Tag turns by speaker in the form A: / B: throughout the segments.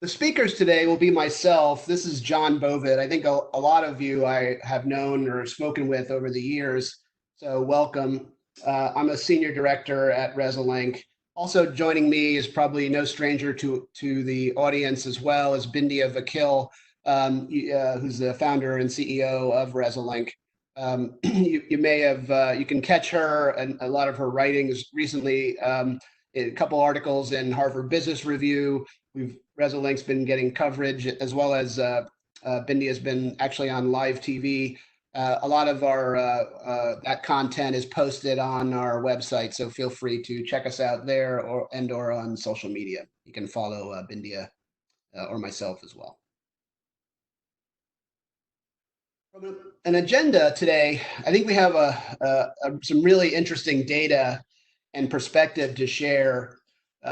A: The speakers today will be myself. This is John Bovid. I think a lot of you I have known or spoken with over the years. So welcome. I'm a senior director at Resolink. Also joining me is probably no stranger to the audience as well as Bindia Vakil, who's the founder and CEO of Resolink. You may have you can catch her and a lot of her writings recently. A couple articles in Harvard Business Review. Resolink's been getting coverage as well as Bindi has been actually on live TV. A lot of our that content is posted on our website, so feel free to check us out there or on social media. You can follow Bindia or myself as well. From an agenda today, I think we have some really interesting data and perspective to share.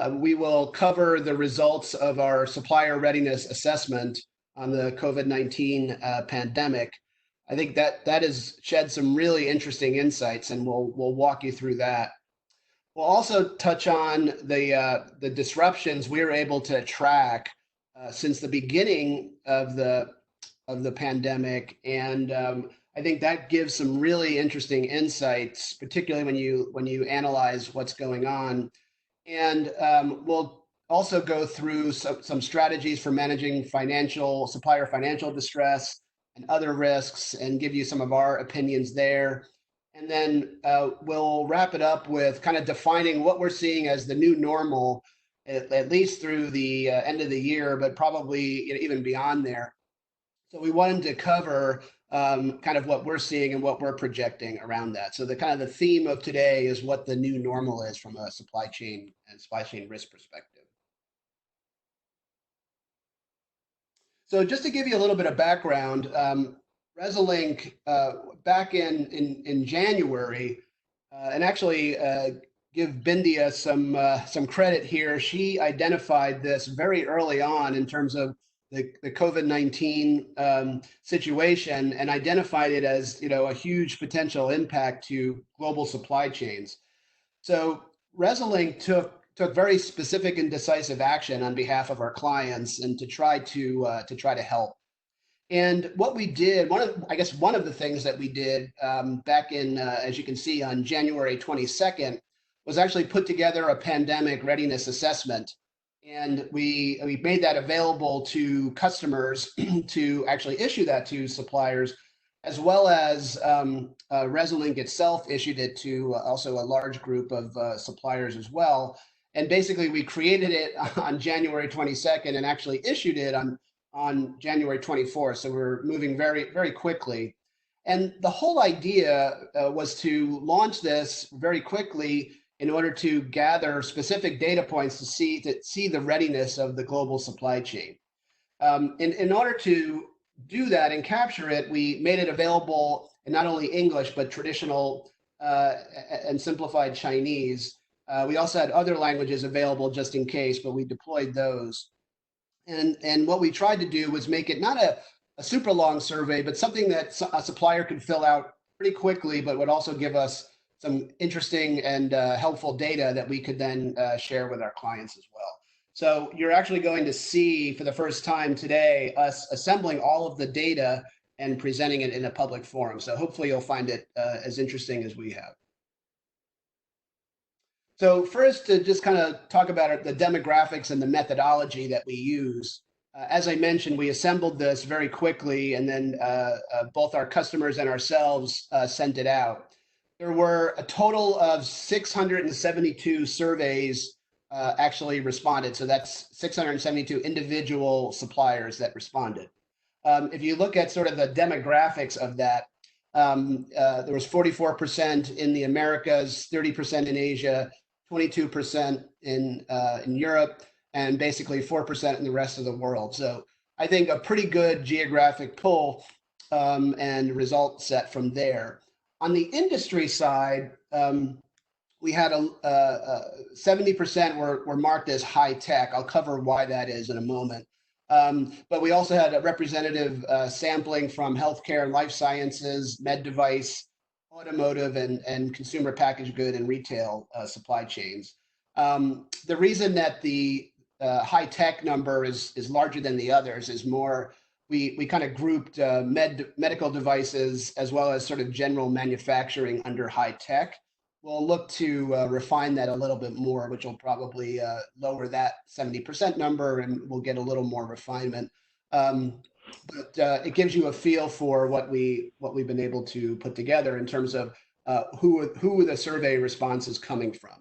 A: We will cover the results of our supplier readiness assessment on the COVID-19 pandemic. I think that has shed some really interesting insights, and we'll walk you through that. We'll also touch on the disruptions we were able to track since the beginning of the pandemic, and I think that gives some really interesting insights, particularly when you analyze what's going on. And we'll also go through some strategies for managing supplier financial distress and other risks, and give you some of our opinions there. And then we'll wrap it up with kind of defining what we're seeing as the new normal, at least through the end of the year, but probably even beyond there. So we wanted to cover kind of what we're seeing and what we're projecting around that. So the kind of the theme of today is what the new normal is from a supply chain risk perspective. So just to give you a little bit of background, Resolink back in January, and actually give Bindia some credit here. She identified this very early on in terms of the COVID-19 situation, and identified it as a huge potential impact to global supply chains. So Resolink took very specific and decisive action on behalf of our clients and to try to help. And what we did, one of the things that we did back in, as you can see, on January 22nd, was actually put together a pandemic readiness assessment. And we made that available to customers to actually issue that to suppliers, as well as Resolink itself issued it to also a large group of suppliers as well. And basically, we created it on January 22nd and actually issued it on January 24th. So we're moving very, very quickly. And the whole idea was to launch this very quickly in order to gather specific data points to see the readiness of the global supply chain. In order to do that and capture it, we made it available in not only English, but traditional and simplified Chinese. We also had other languages available just in case, but we deployed those. And what we tried to do was make it not a super long survey, but something that a supplier could fill out pretty quickly, but would also give us some interesting and helpful data that we could then share with our clients as well. So you're actually going to see for the first time today us assembling all of the data and presenting it in a public forum. So hopefully you'll find it as interesting as we have. So first, to just kind of talk about the demographics and the methodology that we use. As I mentioned, we assembled this very quickly, and then both our customers and ourselves sent it out. There were a total of 672 surveys actually responded. So that's 672 individual suppliers that responded. If you look at sort of the demographics of that, there was 44% in the Americas, 30% in Asia, 22% in Europe, and basically 4% in the rest of the world. So I think a pretty good geographic pull and result set from there. On the industry side, we had 70% were marked as high tech. I'll cover why that is in a moment. But we also had a representative sampling from healthcare and life sciences, med device, automotive, and consumer packaged good and retail supply chains. The reason that the high tech number is larger than the others is more we kind of grouped medical devices as well as sort of general manufacturing under high tech. We'll look to refine that a little bit more, which will probably lower that 70% number, and we'll get a little more refinement. Um, but it gives you a feel for what we've been able to put together in terms of who the survey response is coming from.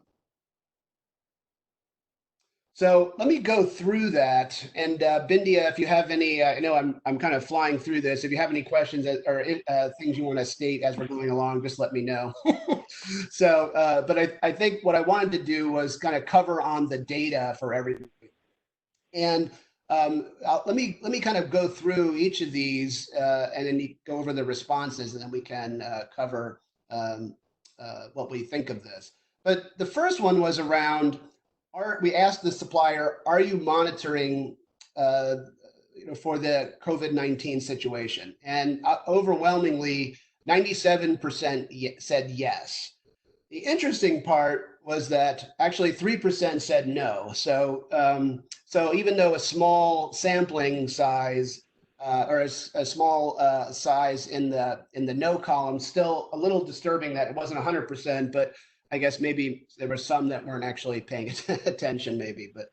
A: So let me go through that. And Bindia, if you have any, I know I'm kind of flying through this. If you have any questions or things you want to state as we're going along, just let me know. So, but I think what I wanted to do was kind of cover on the data for everything. And let me kind of go through each of these and then go over the responses, and then we can cover um, what we think of this. But the first one was around, we asked the supplier, are you monitoring uh, for the COVID-19 situation? And overwhelmingly, 97% said yes. The interesting part was that actually 3% said no. So even though a small sampling size or a small size in the no column, still a little disturbing that it wasn't 100%, but I guess maybe there were some that weren't actually paying attention, maybe, but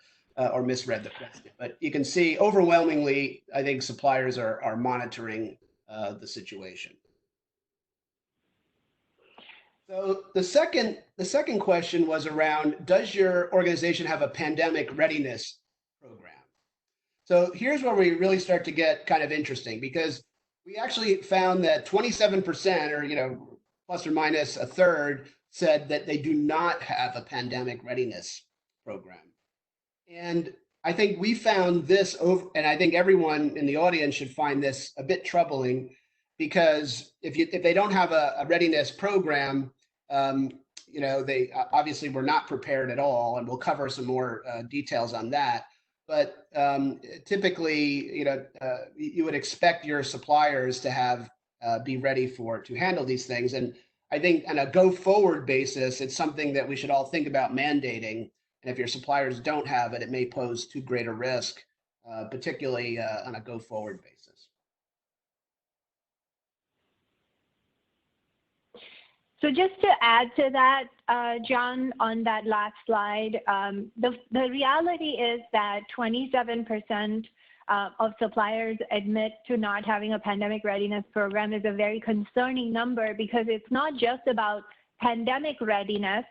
A: or misread the question. But you can see overwhelmingly, I think suppliers are monitoring the situation. So the second question was around, does your organization have a pandemic readiness program? So here's where we really start to get kind of interesting, because we actually found that 27%, or plus or minus a third, said that they do not have a pandemic readiness program. And I think we found this over, and I think everyone in the audience should find this a bit troubling, because if they don't have a readiness program, um, they obviously were not prepared at all, and we'll cover some more details on that. But typically, you would expect your suppliers to have be ready to handle these things. And I think on a go forward basis, it's something that we should all think about mandating. And if your suppliers don't have it, it may pose too great a risk, particularly on a go forward basis.
B: So just to add to that, John, on that last slide, the reality is that 27% of suppliers admit to not having a pandemic readiness program is a very concerning number, because it's not just about pandemic readiness.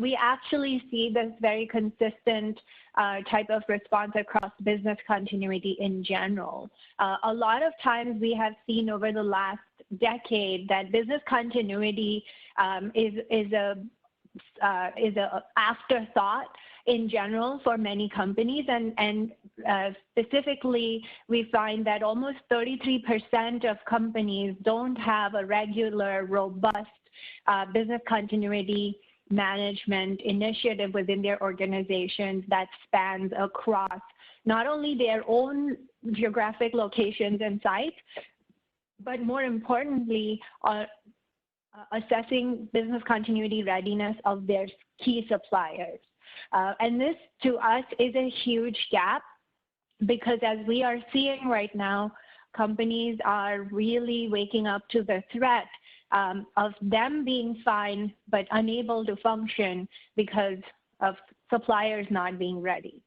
B: We actually see this very consistent type of response across business continuity in general. A lot of times we have seen over the last decade that business continuity is a afterthought in general for many companies, and specifically we find that almost 33% of companies don't have a regular, robust business continuity management initiative within their organizations that spans across not only their own geographic locations and sites, but more importantly, assessing business continuity readiness of their key suppliers. And this, to us, is a huge gap, because as we are seeing right now, companies are really waking up to the threat of them being fine but unable to function because of suppliers not being ready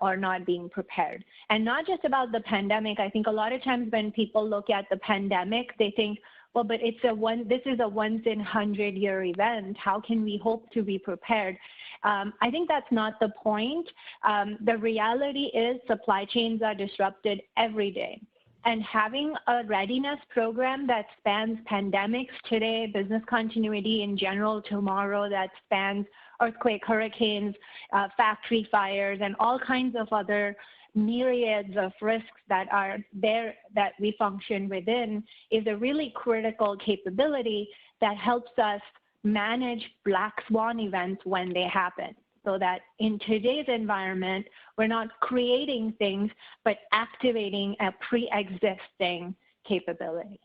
B: or not being prepared. And not just about the pandemic. I think a lot of times when people look at the pandemic, they think, well, but this is a once in 100-year event. How can we hope to be prepared? I think that's not the point. The reality is supply chains are disrupted every day. And having a readiness program that spans pandemics today, business continuity in general tomorrow, that spans earthquake, hurricanes, factory fires, and all kinds of other myriads of risks that are there that we function within, is a really critical capability that helps us manage black swan events when they happen, so that in today's environment, we're not creating things, but activating a pre-existing capability.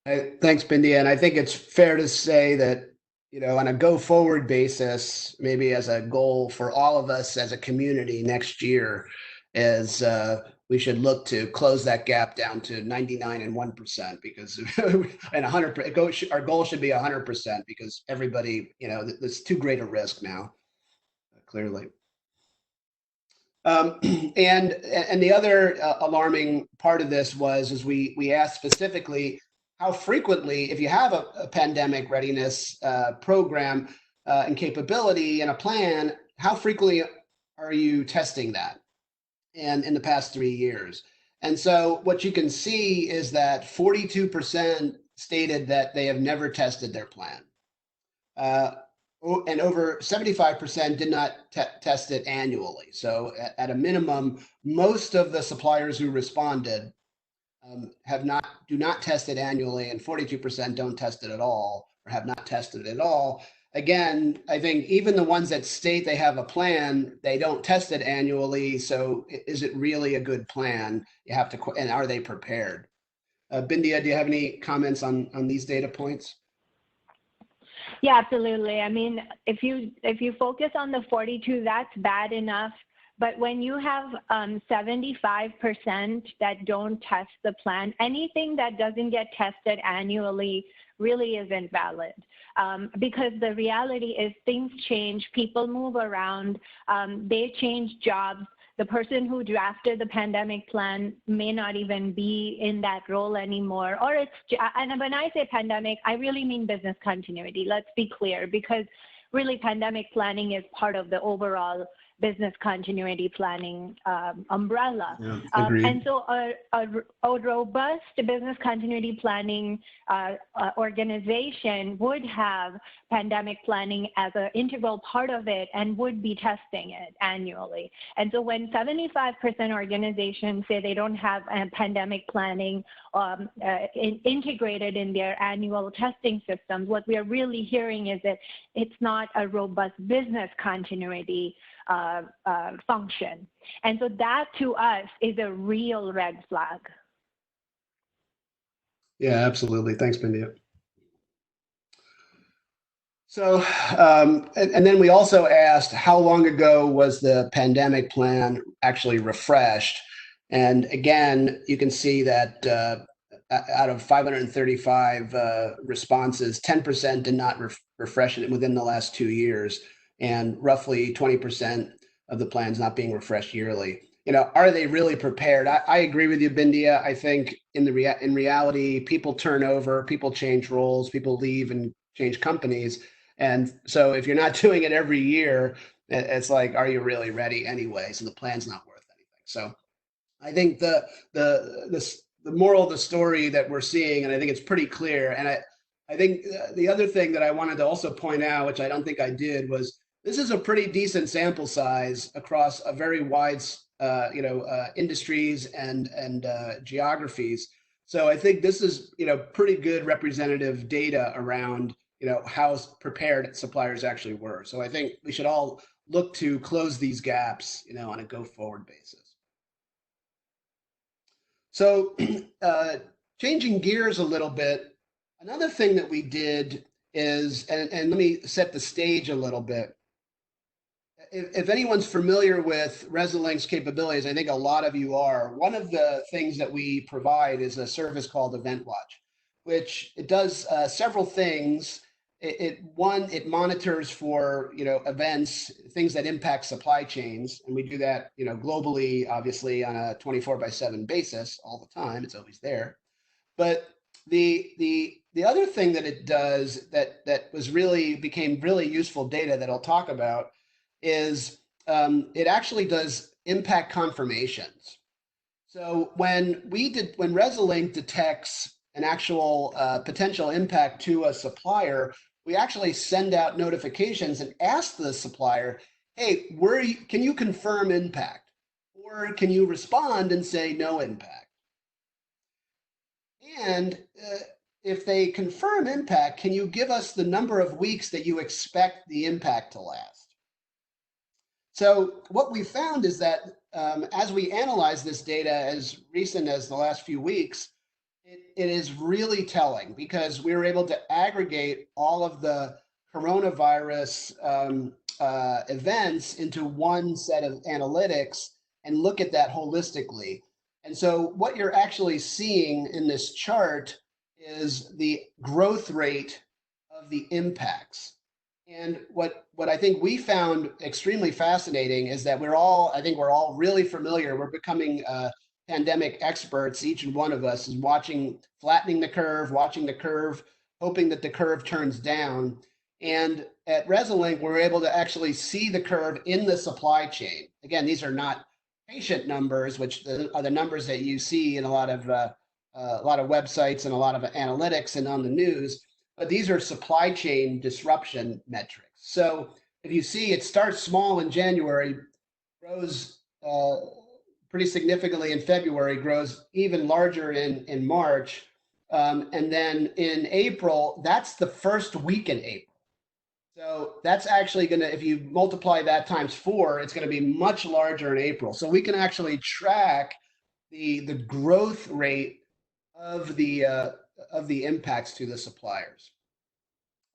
A: Thanks, Bindi. And I think it's fair to say that on a go forward basis, maybe as a goal for all of us as a community next year, is we should look to close that gap down to 99 and 1%, because and 100%, our goal should be 100%, because everybody, there's too great a risk now, clearly. And the other alarming part of this is we asked specifically how frequently, if you have a pandemic readiness program and capability and a plan, how frequently are you testing that? And in the past 3 years. And so what you can see is that 42% stated that they have never tested their plan. And over 75% did not test it annually. So at a minimum, most of the suppliers who responded do not test it annually, and 42% don't test it at all, or have not tested it at all. Again, I think even the ones that state they have a plan, they don't test it annually. So is it really a good plan? You have to, and are they prepared? Bindia, do you have any comments on these data points?
B: Yeah, absolutely. I mean, if you focus on the 42, that's bad enough. But when you have 75% that don't test the plan, anything that doesn't get tested annually really isn't valid. Because the reality is things change, people move around, they change jobs. The person who drafted the pandemic plan may not even be in that role anymore. And when I say pandemic, I really mean business continuity. Let's be clear, because really pandemic planning is part of the overall business continuity planning umbrella.
A: Yeah,
B: and so a robust business continuity planning organization would have pandemic planning as an integral part of it and would be testing it annually. And so when 75% organizations say they don't have pandemic planning integrated in their annual testing systems, what we are really hearing is that it's not a robust business continuity function. And so that to us is a real red flag.
A: Yeah, absolutely. Thanks, Bindia. So, and then we also asked, how long ago was the pandemic plan actually refreshed? And again, you can see that out of 535 responses, 10% did not refresh it within the last 2 years, and roughly 20% of the plans not being refreshed yearly. Are they really prepared? I agree with you, Bindia. I think in reality, people turn over, people change roles, people leave and change companies. And so if you're not doing it every year, it's like, are you really ready anyway? So the plan's not worth anything. So I think the moral of the story that we're seeing, and I think it's pretty clear. And I think the other thing that I wanted to also point out, which I don't think I did, was this is a pretty decent sample size across a very wide, industries and geographies. So I think this is, pretty good representative data around, how prepared suppliers actually were. So I think we should all look to close these gaps, on a go forward basis. So changing gears a little bit, another thing that we did is, and let me set the stage a little bit. If anyone's familiar with Resilink's capabilities, I think a lot of you are. One of the things that we provide is a service called Event Watch, which it does several things. It monitors for events, things that impact supply chains, and we do that globally, obviously on a 24/7 basis all the time. It's always there. But the other thing that it does that became really useful data that I'll talk about is it actually does impact confirmations. So when Resilink detects an actual potential impact to a supplier, we actually send out notifications and ask the supplier, hey, can you confirm impact? Or can you respond and say no impact? And if they confirm impact, can you give us the number of weeks that you expect the impact to last? So what we found is that as we analyze this data as recent as the last few weeks, it is really telling, because we were able to aggregate all of the coronavirus events into one set of analytics and look at that holistically. And so what you're actually seeing in this chart is the growth rate of the impacts. And what I think we found extremely fascinating is that I think we're all really familiar. We're becoming pandemic experts. Each and one of us is flattening the curve, watching the curve, hoping that the curve turns down. And at Resolink, we're able to actually see the curve in the supply chain. Again, these are not patient numbers, which are the numbers that you see in a lot of websites and a lot of analytics and on the news. But these are supply chain disruption metrics. So if you see, it starts small in January, grows pretty significantly in February, grows even larger in March. And then in April, that's the first week in April. So that's actually going to, if you multiply that times 4, it's going to be much larger in April. So we can actually track the growth rate of the impacts to the suppliers.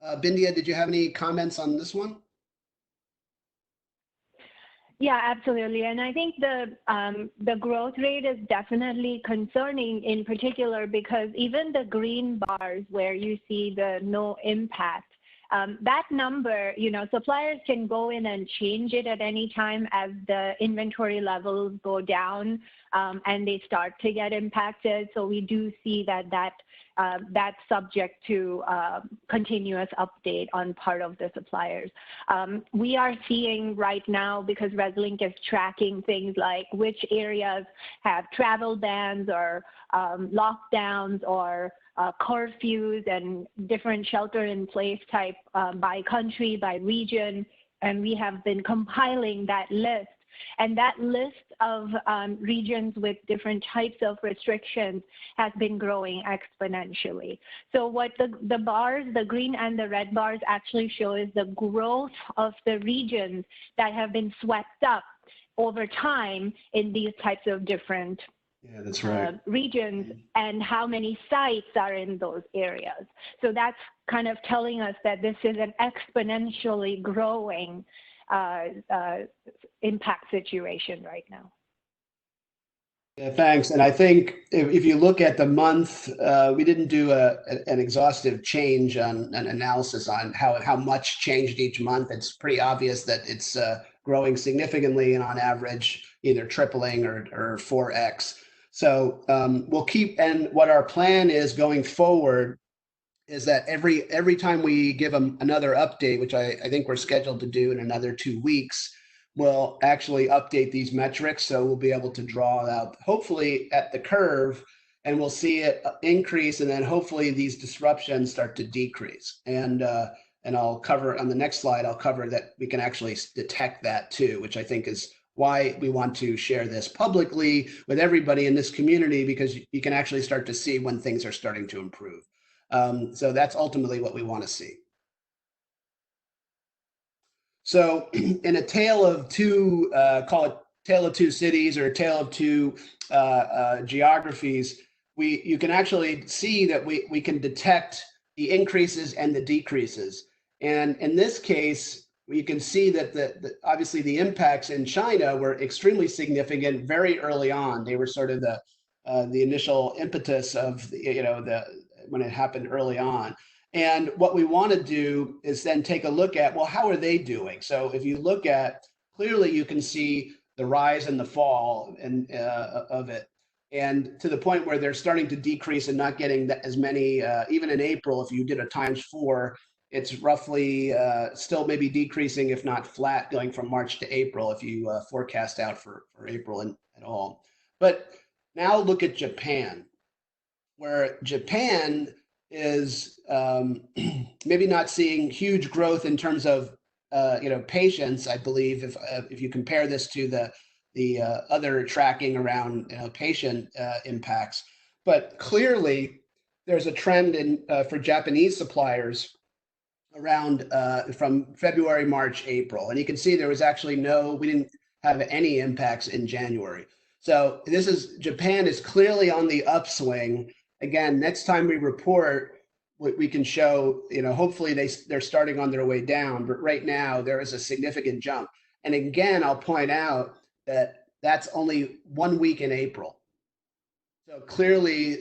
A: Bindia, did you have any comments on this one?
B: Yeah, absolutely. And I think the growth rate is definitely concerning, in particular because even the green bars where you see the no impact, that number, suppliers can go in and change it at any time as the inventory levels go down and they start to get impacted. So we do see that's subject to continuous update on part of the suppliers. We are seeing right now, because Resolink is tracking things like which areas have travel bans or lockdowns or curfews and different shelter-in-place type by country, by region, and we have been compiling that list. And that list of regions with different types of restrictions has been growing exponentially. So what the bars, the green and the red bars actually show is the growth of the regions that have been swept up over time in these types of different regions and how many sites are in those areas. So that's kind of telling us that this is an exponentially growing impact situation right now.
A: Yeah, thanks. And I think if you look at the month, we didn't do an exhaustive change on an analysis on how much changed each month. It's pretty obvious that it's growing significantly and on average either tripling or 4x. So we'll keep, and what our plan is going forward is that every time we give them another update, which I think we're scheduled to do in another 2 weeks, we'll actually update these metrics. So we'll be able to draw out, hopefully at the curve, and we'll see it increase, and then hopefully these disruptions start to decrease. And I'll cover on the next slide, I'll cover that we can actually detect that too, which I think is why we want to share this publicly with everybody in this community, because you can actually start to see when things are starting to improve. So that's ultimately what we want to see. So in a tale of two, call it tale of two cities or a tale of two geographies, you can actually see that we can detect the increases and the decreases. And in this case, you can see that obviously the impacts in China were extremely significant very early on. They were sort of the initial impetus of when it happened early on. And what we want to do is then take a look at, well, how are they doing? So if you look at, clearly you can see the rise and the fall of it. And to the point where they're starting to decrease and not getting as many, even in April, if you did a ×4, it's roughly still maybe decreasing, if not flat, going from March to April, if you forecast out for April at all. But now look at Japan, where Japan is maybe not seeing huge growth in terms of patients. I believe if you compare this to the other tracking around patient impacts, but clearly there's a trend for Japanese suppliers around from February, March, April, and you can see there was actually we didn't have any impacts in January. So Japan is clearly on the upswing. Again, next time we report, we can show, hopefully they're starting on their way down, but right now there is a significant jump. And again, I'll point out that that's only 1 week in April. So clearly,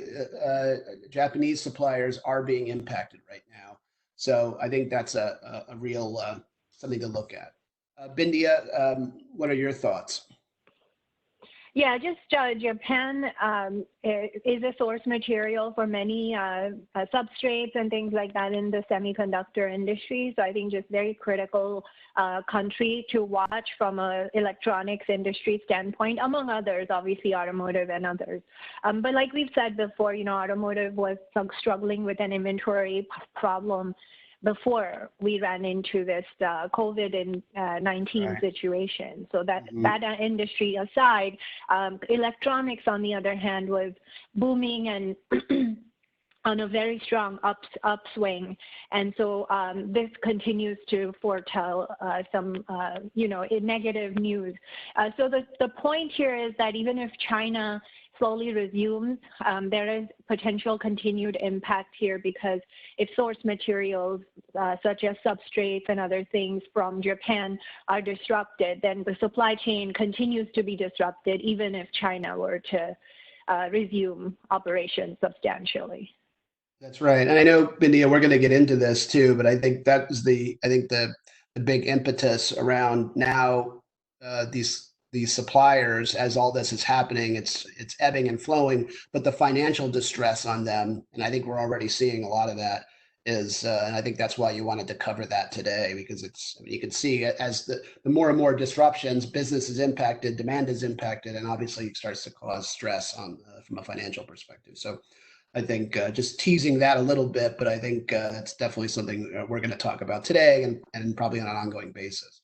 A: Japanese suppliers are being impacted right now. So I think that's a real something to look at. Bindia, what are your thoughts?
B: Yeah, just Japan is a source material for many substrates and things like that in the semiconductor industry. So I think just very critical country to watch from an electronics industry standpoint, among others, obviously automotive and others. But like we've said before, automotive was struggling with an inventory problem before we ran into this COVID-19 situation. So that industry aside, electronics, on the other hand, was booming and on a very strong upswing. And so this continues to foretell some, negative news. So the point here is that even if China slowly resumes, there is potential continued impact here, because if source materials such as substrates and other things from Japan are disrupted, then the supply chain continues to be disrupted, even if China were to resume operations substantially.
A: That's right. And I know, Bindia, we're going to get into this too, but I think that was the big impetus around now these suppliers, as all this is happening, it's ebbing and flowing, but the financial distress on them, and I think we're already seeing a lot of that, is, and I think that's why you wanted to cover that today, because you can see as the more and more disruptions, business is impacted, demand is impacted, and obviously it starts to cause stress from a financial perspective. So I think just teasing that a little bit, but I think that's definitely something we're going to talk about today and probably on an ongoing basis.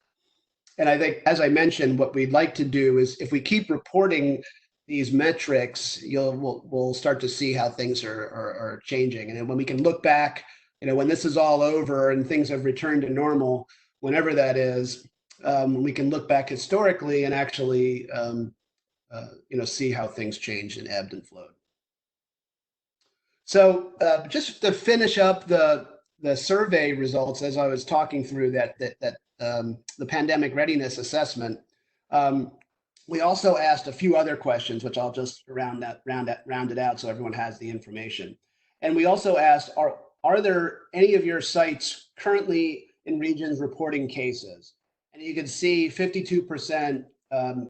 A: And I think, as I mentioned, what we'd like to do is, if we keep reporting these metrics, we'll start to see how things are changing. And then when we can look back, when this is all over and things have returned to normal, whenever that is, we can look back historically and actually, see how things changed and ebbed and flowed. So just to finish up the survey results, as I was talking through the pandemic readiness assessment, we also asked a few other questions, which I'll just round it out so everyone has the information. And we also asked, are there any of your sites currently in regions reporting cases? And you can see 52%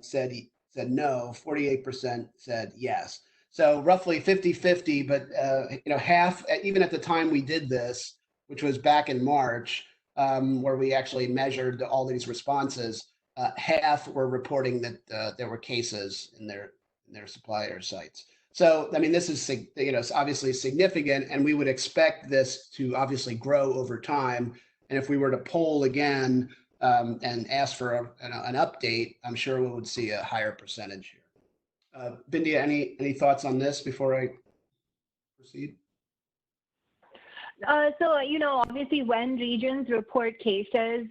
A: said no, 48% said yes. So roughly 50-50, but half, even at the time we did this, which was back in March, where we actually measured all these responses, half were reporting that there were cases in their supplier sites. So, I mean, this is, it's obviously significant, and we would expect this to obviously grow over time. And if we were to poll again and ask for an update, I'm sure we would see a higher percentage here. Bindia, any thoughts on this before I proceed?
B: So, obviously when regions report cases,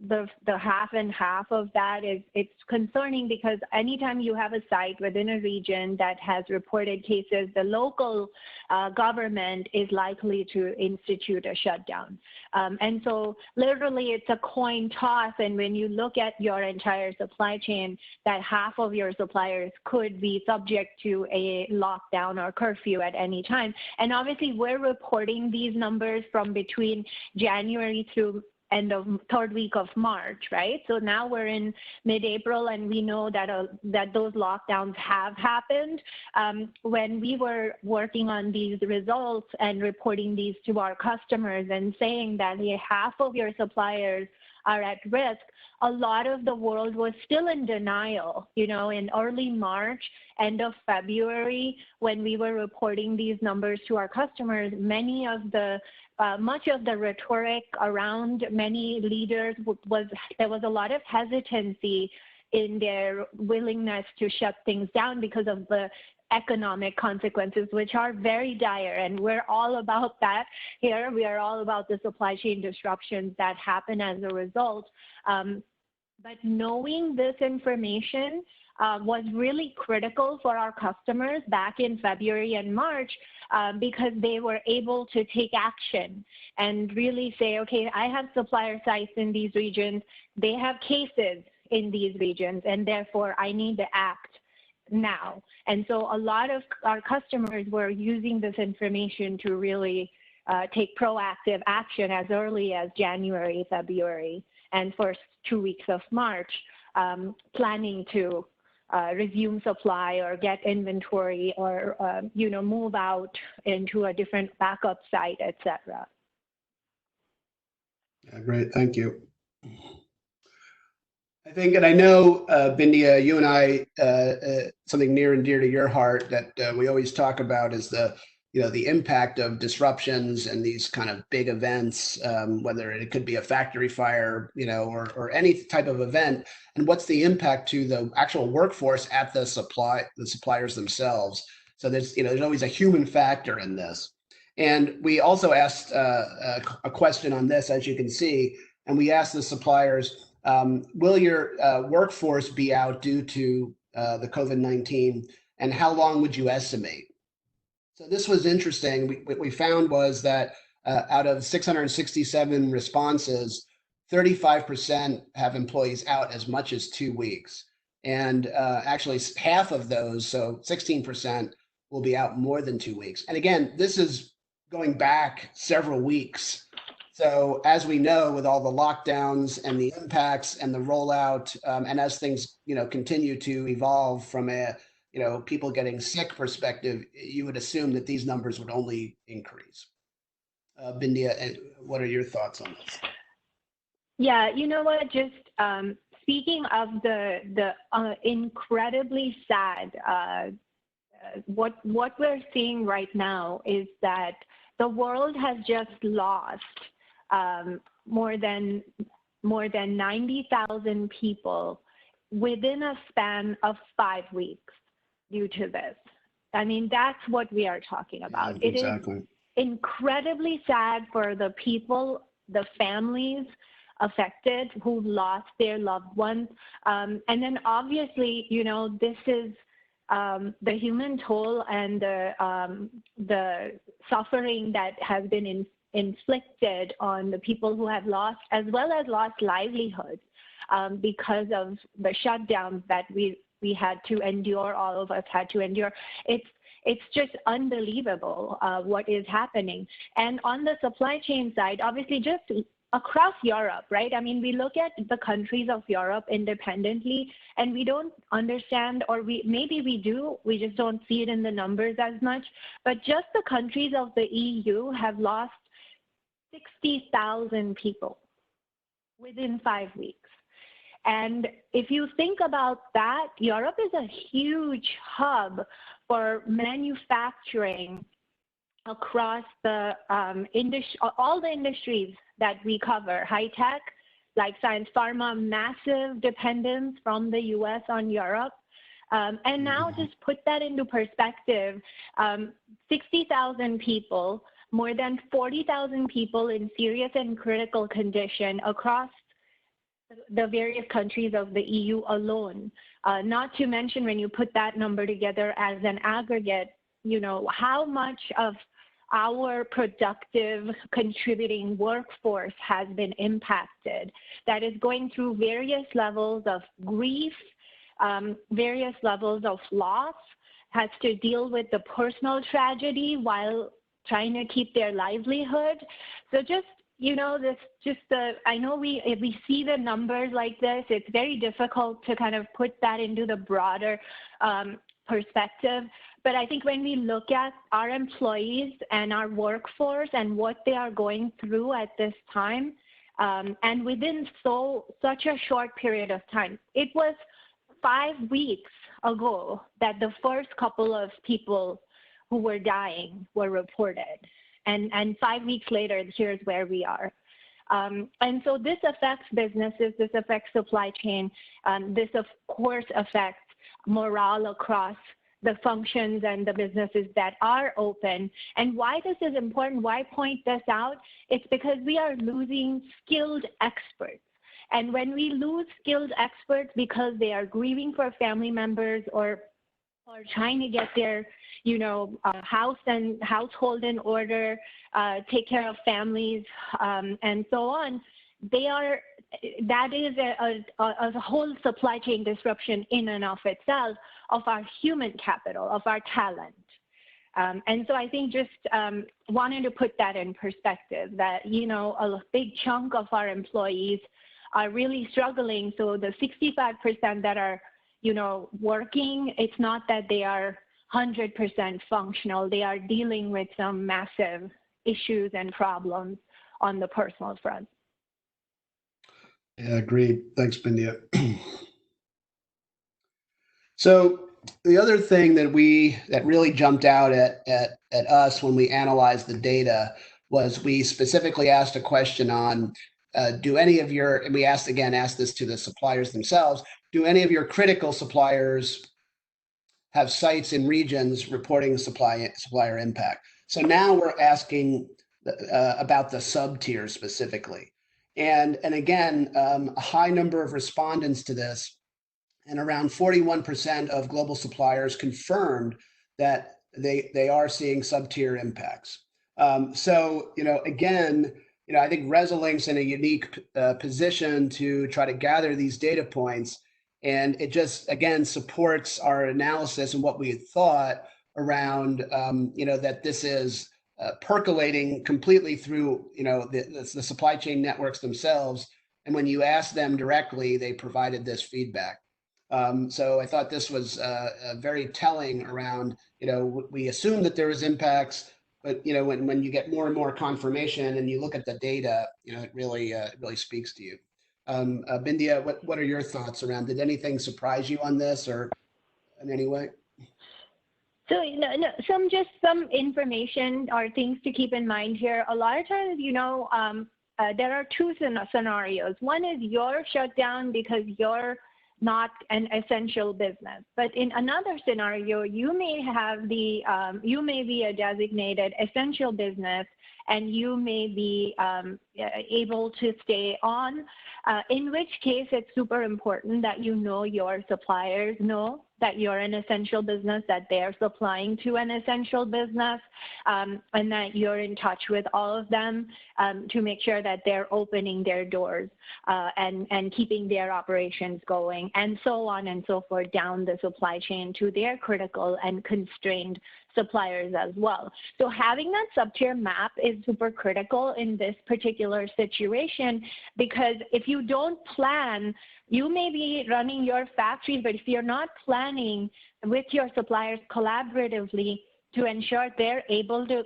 B: the half and half of that it's concerning, because anytime you have a site within a region that has reported cases, the local government is likely to institute a shutdown. And so literally it's a coin toss. And when you look at your entire supply chain, that half of your suppliers could be subject to a lockdown or curfew at any time. And obviously we're reporting these numbers from between January through end of third week of March, right? So now we're in mid-April, and we know that those lockdowns have happened. When we were working on these results and reporting these to our customers and saying that half of your suppliers are at risk, a lot of the world was still in denial. In early March, end of February, when we were reporting these numbers to our customers, much of the rhetoric around many leaders there was a lot of hesitancy in their willingness to shut things down because of the economic consequences, which are very dire. And we're all about that here. We are all about the supply chain disruptions that happen as a result. But knowing this information, was really critical for our customers back in February and March because they were able to take action and really say, okay, I have supplier sites in these regions, they have cases in these regions, and therefore I need to act now. And so a lot of our customers were using this information to really take proactive action as early as January, February, and first 2 weeks of March, planning to resume supply or get inventory or move out into a different backup site, etc.
A: Yeah, great, thank you. I think, and I know, Bindia, you and I, something near and dear to your heart that we always talk about is the impact of disruptions and these kind of big events, whether it could be a factory fire, or any type of event, and what's the impact to the actual workforce at the suppliers themselves. So there's always a human factor in this. And we also asked a question on this, as you can see, and we asked the suppliers, will your workforce be out due to the COVID-19, and how long would you estimate? So this was interesting. What we found was that out of 667 responses, 35% have employees out as much as 2 weeks. And actually half of those, so 16%, will be out more than 2 weeks. And again, this is going back several weeks. So as we know, with all the lockdowns and the impacts and the rollout, and as things continue to evolve from a people getting sick perspective, you would assume that these numbers would only increase. Bindia, what are your thoughts on this?
B: Yeah, you know what? Just speaking of the incredibly sad, what we're seeing right now is that the world has just lost more than 90,000 people within a span of 5 weeks due to this. I mean, that's what we are talking about.
A: Yeah, exactly.
B: It is incredibly sad for the people, the families affected who lost their loved ones. And then obviously, this is the human toll and the suffering that has been inflicted on the people who have lost, as well as lost livelihoods because of the shutdowns that we had to endure, all of us had to endure. It's just unbelievable what is happening. And on the supply chain side, obviously just across Europe, right? I mean, we look at the countries of Europe independently and we don't understand, or maybe we do, we just don't see it in the numbers as much, but just the countries of the EU have lost 60,000 people within 5 weeks. And if you think about that, Europe is a huge hub for manufacturing across the all the industries that we cover. High tech, life science, pharma, massive dependence from the US on Europe. And now just put that into perspective, 60,000 people, more than 40,000 people in serious and critical condition across the various countries of the EU alone. Not to mention when you put that number together as an aggregate, how much of our productive contributing workforce has been impacted, that is going through various levels of grief, various levels of loss, has to deal with the personal tragedy while trying to keep their livelihood. So just I know if we see the numbers like this, it's very difficult to kind of put that into the broader perspective. But I think when we look at our employees and our workforce and what they are going through at this time, and within such a short period of time, it was 5 weeks ago that the first couple of people who were dying were reported. And 5 weeks later, here's where we are. And so this affects businesses, this affects supply chain, this of course affects morale across the functions and the businesses that are open. And why this is important, why point this out? It's because we are losing skilled experts. And when we lose skilled experts because they are grieving for family members or trying to get their, house and household in order, take care of families, and so on, that is a whole supply chain disruption in and of itself of our human capital, of our talent. And so I think just wanted to put that in perspective that, a big chunk of our employees are really struggling. So the 65% that are, working, it's not that they are 100% functional. They are dealing with some massive issues and problems on the personal front.
A: Yeah, agreed. Thanks, Bindia. So the other thing that really jumped out at us when we analyzed the data was we specifically asked a question on do any of your, and we asked this to the suppliers themselves, do any of your critical suppliers have sites in regions reporting supplier impact? So now we're asking about the sub-tier specifically. And again, a high number of respondents to this, and around 41% of global suppliers confirmed that they are seeing sub-tier impacts. So, again, I think Resilink's in a unique position to try to gather these data points, and it just, again, supports our analysis and what we had thought around, that this is percolating completely through, the supply chain networks themselves. And when you ask them directly, they provided this feedback. So I thought this was very telling around, we assume that there is impacts, but, when you get more and more confirmation and you look at the data, it really speaks to you. Bindia, what are your thoughts around, did anything surprise you on this or in any way?
B: So, some information or things to keep in mind here. A lot of times, there are two scenarios. One is you're shut down because you're not an essential business. But in another scenario, you may be a designated essential business and you may be able to stay on, in which case it's super important that your suppliers know that you're an essential business, that they're supplying to an essential business, and that you're in touch with all of them to make sure that they're opening their doors and keeping their operations going, and so on and so forth down the supply chain to their critical and constrained suppliers as well. So having that sub-tier map is super critical in this particular situation, because if you don't plan, you may be running your factories, but if you're not planning with your suppliers collaboratively to ensure they're able to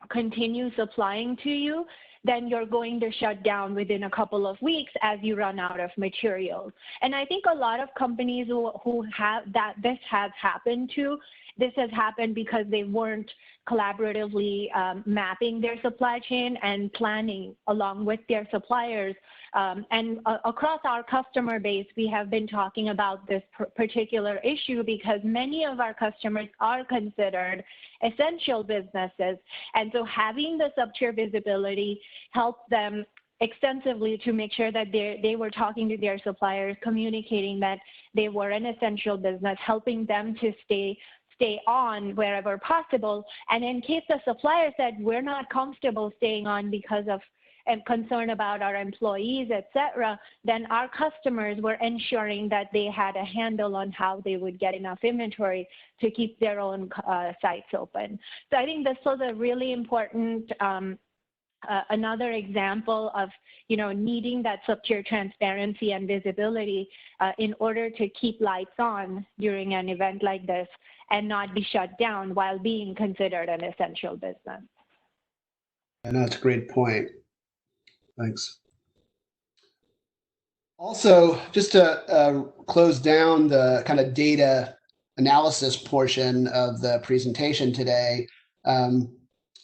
B: continue supplying to you, then you're going to shut down within a couple of weeks as you run out of materials. And I think a lot of companies who have that, this has happened to, this has happened because they weren't collaboratively mapping their supply chain and planning along with their suppliers. Across our customer base, we have been talking about this particular issue because many of our customers are considered essential businesses. And so having the sub-tier visibility helps them extensively to make sure that they were talking to their suppliers, communicating that they were an essential business, helping them to stay on wherever possible. And in case the supplier said, we're not comfortable staying on because of and concern about our employees, et cetera, then our customers were ensuring that they had a handle on how they would get enough inventory to keep their own sites open. So I think this was a really important another example of, needing that sub-tier transparency and visibility in order to keep lights on during an event like this and not be shut down while being considered an essential business.
A: I know, that's a great point. Thanks. Also, just to close down the kind of data analysis portion of the presentation today,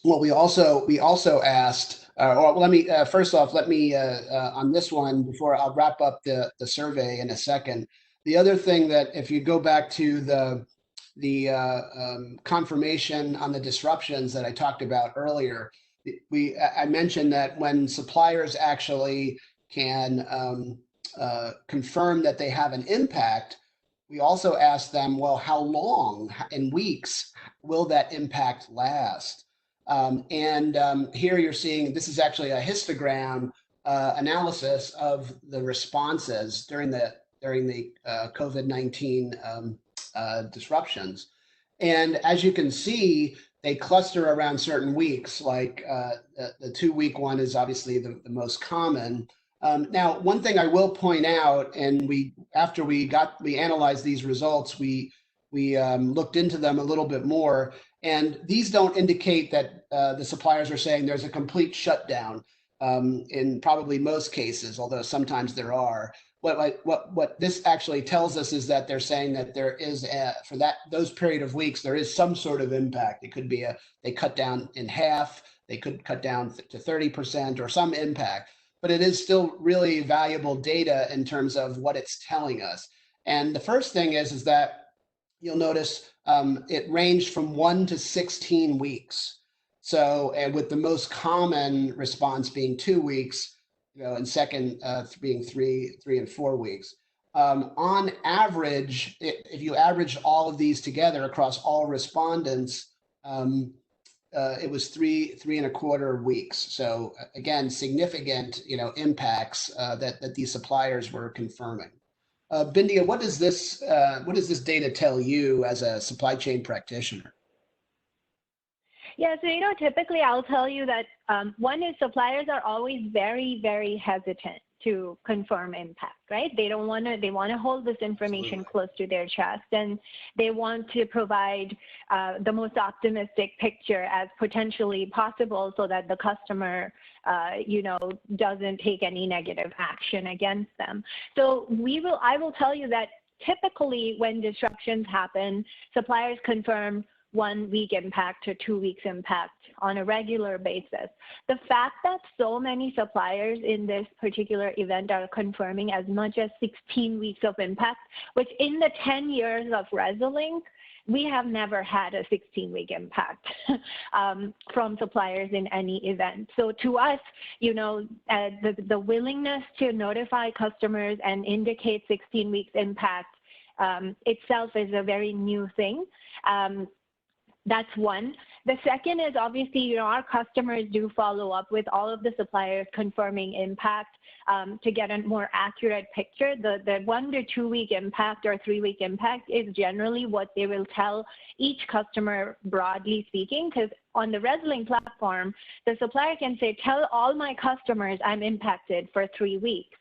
A: what we also asked, let me first off, on this one, before I'll wrap up the survey in a second. The other thing that if you go back to the confirmation on the disruptions that I talked about earlier, I mentioned that when suppliers actually can confirm that they have an impact, we also ask them, well, how long in weeks will that impact last? Here you're seeing, this is actually a histogram analysis of the responses during the COVID-19 disruptions. And as you can see, they cluster around certain weeks, like the 2-week one is obviously the most common. Now, one thing I will point out, and after we analyzed these results, we looked into them a little bit more, and these don't indicate that the suppliers are saying there's a complete shutdown in probably most cases, although sometimes there are. What this actually tells us is that they're saying that there is for those period of weeks there is some sort of impact. It could be they cut down in half, they could cut down to 30% or some impact, but it is still really valuable data in terms of what it's telling us. And the first thing is that you'll notice it ranged from 1 to 16 weeks. So, and with the most common response being 2 weeks, and second being 3 and 4 weeks. On average, if you average all of these together across all respondents, it was 3.25 weeks. So again, significant, impacts that these suppliers were confirming. Bindia, what does this data tell you as a supply chain practitioner?
B: Yeah, so typically I'll tell you that one is suppliers are always very, very hesitant to confirm impact, right? They want to hold this information close to their chest, and they want to provide the most optimistic picture as potentially possible so that the customer doesn't take any negative action against them. So I will tell you that typically when disruptions happen, suppliers confirm 1 week impact to 2 weeks impact on a regular basis. The fact that so many suppliers in this particular event are confirming as much as 16 weeks of impact, which in the 10 years of Resolink, we have never had a 16-week impact from suppliers in any event. So to us, the willingness to notify customers and indicate 16 weeks impact itself is a very new thing. That's one. The second is obviously, our customers do follow up with all of the suppliers confirming impact to get a more accurate picture. The 1 to 2 week impact or 3 week impact is generally what they will tell each customer, broadly speaking, because on the Resolink platform, the supplier can say, tell all my customers I'm impacted for 3 weeks.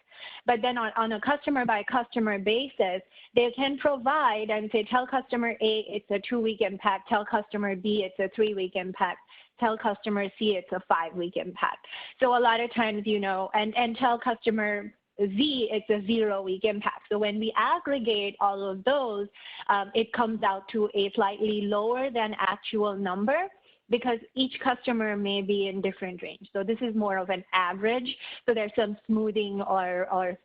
B: But then on a customer by customer basis, they can provide and say, tell customer A it's a 2 week impact, tell customer B it's a 3 week impact, tell customer C it's a 5 week impact. So a lot of times, and tell customer Z it's a 0 week impact. So when we aggregate all of those, it comes out to a slightly lower than actual number, because each customer may be in different range. So this is more of an average. So there's some smoothing or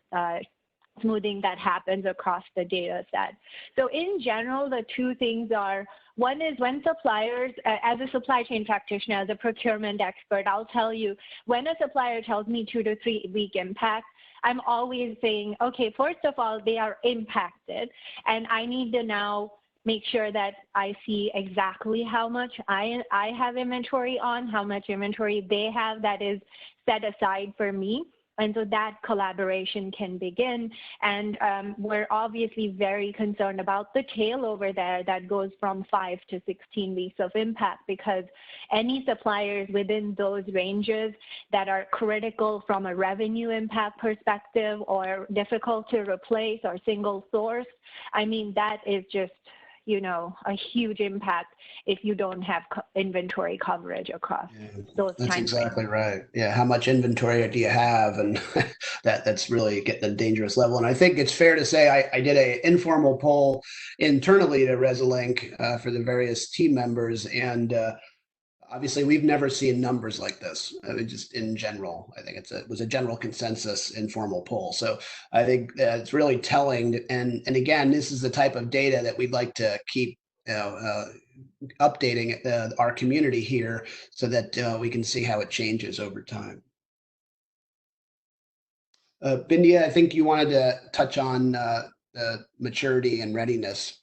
B: smoothing that happens across the data set. So in general, the two things are, one is when suppliers, as a supply chain practitioner, as a procurement expert, I'll tell you, when a supplier tells me 2 to 3 week impact, I'm always saying, okay, first of all, they are impacted, and I need to now make sure that I see exactly how much I have inventory on, how much inventory they have that is set aside for me. And so that collaboration can begin. And we're obviously very concerned about the tail over there that goes from 5 to 16 weeks of impact, because any suppliers within those ranges that are critical from a revenue impact perspective or difficult to replace or single source, I mean, that is just a huge impact if you don't have inventory coverage across those
A: That's
B: time
A: exactly
B: frames.
A: right. Yeah, how much inventory do you have? And that's really getting a dangerous level. And I think it's fair to say I did an informal poll internally to Resolink for the various team members, and obviously we've never seen numbers like this. I mean, just in general, I think it was a general consensus informal poll. So I think it's really telling. And again, this is the type of data that we'd like to keep updating our community here so that we can see how it changes over time. Bindia, I think you wanted to touch on the maturity and readiness.